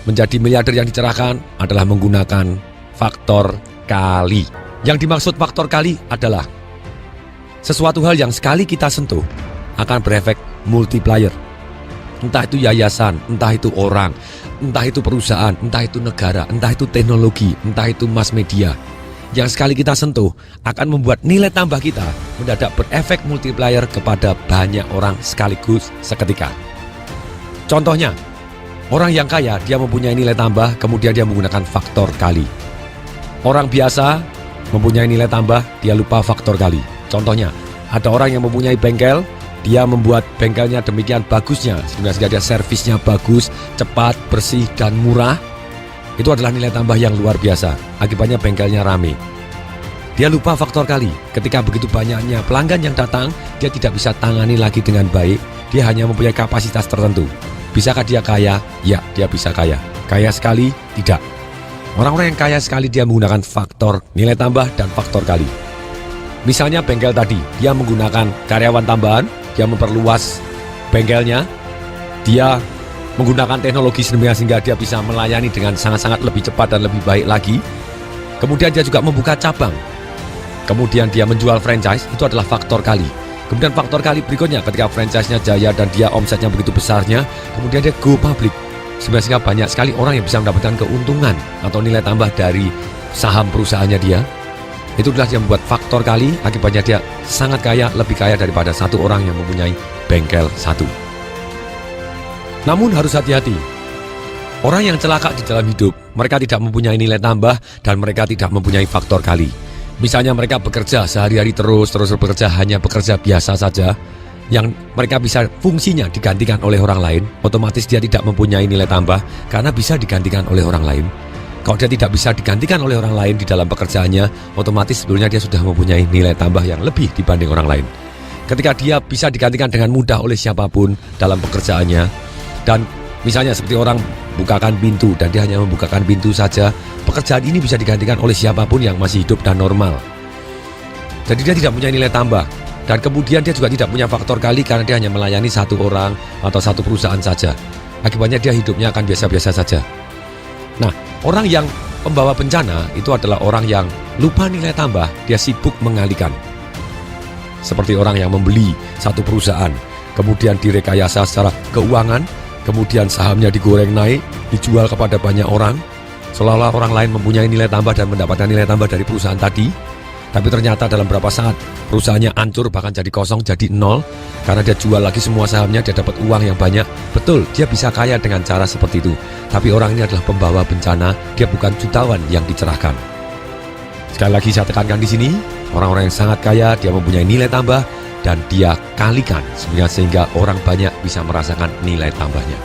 menjadi miliarder yang dicerahkan adalah menggunakan faktor kali. Yang dimaksud faktor kali adalah sesuatu hal yang sekali kita sentuh akan berefek multiplier. Entah itu yayasan, entah itu orang, entah itu perusahaan, entah itu negara, entah itu teknologi, entah itu mass media. Yang sekali kita sentuh akan membuat nilai tambah kita mendadak berefek multiplier kepada banyak orang sekaligus seketika. Contohnya, orang yang kaya dia mempunyai nilai tambah, kemudian dia menggunakan faktor kali. Orang biasa mempunyai nilai tambah, dia lupa faktor kali. Contohnya, ada orang yang mempunyai bengkel, dia membuat bengkelnya demikian bagusnya sehingga dia servisnya bagus, cepat, bersih, dan murah. Itu adalah nilai tambah yang luar biasa. Akibatnya bengkelnya rame. Dia lupa faktor kali. Ketika begitu banyaknya pelanggan yang datang, dia tidak bisa tangani lagi dengan baik. Dia hanya mempunyai kapasitas tertentu. Bisakah dia kaya? Ya, dia bisa kaya. Kaya sekali? Tidak. Orang-orang yang kaya sekali dia menggunakan faktor nilai tambah dan faktor kali. Misalnya bengkel tadi, dia menggunakan karyawan tambahan, dia memperluas bengkelnya, dia menggunakan teknologi sehingga dia bisa melayani dengan sangat-sangat lebih cepat dan lebih baik lagi. Kemudian dia juga membuka cabang. Kemudian dia menjual franchise, itu adalah faktor kali. Kemudian faktor kali berikutnya ketika franchise-nya jaya dan dia omsetnya begitu besarnya, kemudian dia go public. Sehingga banyak sekali orang yang bisa mendapatkan keuntungan atau nilai tambah dari saham perusahaannya dia. Itu adalah yang membuat faktor kali, akibatnya dia sangat kaya, lebih kaya daripada satu orang yang mempunyai bengkel satu. Namun harus hati-hati. Orang yang celaka di dalam hidup, mereka tidak mempunyai nilai tambah dan mereka tidak mempunyai faktor kali. Misalnya mereka bekerja sehari-hari terus bekerja, hanya bekerja biasa saja, yang mereka bisa fungsinya digantikan oleh orang lain, otomatis dia tidak mempunyai nilai tambah karena bisa digantikan oleh orang lain. Kalau dia tidak bisa digantikan oleh orang lain di dalam pekerjaannya, otomatis sebetulnya dia sudah mempunyai nilai tambah yang lebih dibanding orang lain. Ketika dia bisa digantikan dengan mudah oleh siapapun dalam pekerjaannya, dan misalnya seperti orang bukakan pintu dan dia hanya membukakan pintu saja, pekerjaan ini bisa digantikan oleh siapapun yang masih hidup dan normal. Jadi dia tidak punya nilai tambah. Dan kemudian dia juga tidak punya faktor kali karena dia hanya melayani satu orang atau satu perusahaan saja. Akibatnya dia hidupnya akan biasa-biasa saja. Nah, orang yang pembawa bencana itu adalah orang yang lupa nilai tambah, dia sibuk mengalihkan. Seperti orang yang membeli satu perusahaan, kemudian direkayasa secara keuangan, kemudian sahamnya digoreng naik, dijual kepada banyak orang, seolah-olah orang lain mempunyai nilai tambah dan mendapatkan nilai tambah dari perusahaan tadi. Tapi ternyata dalam beberapa saat perusahaannya hancur, bahkan jadi kosong, jadi nol, karena dia jual lagi semua sahamnya, dia dapat uang yang banyak. Betul, dia bisa kaya dengan cara seperti itu. Tapi orang ini adalah pembawa bencana, dia bukan jutawan yang dicerahkan. Sekali lagi saya tekankan di sini, orang-orang yang sangat kaya, dia mempunyai nilai tambah, dan dia kalikan sehingga orang banyak bisa merasakan nilai tambahnya.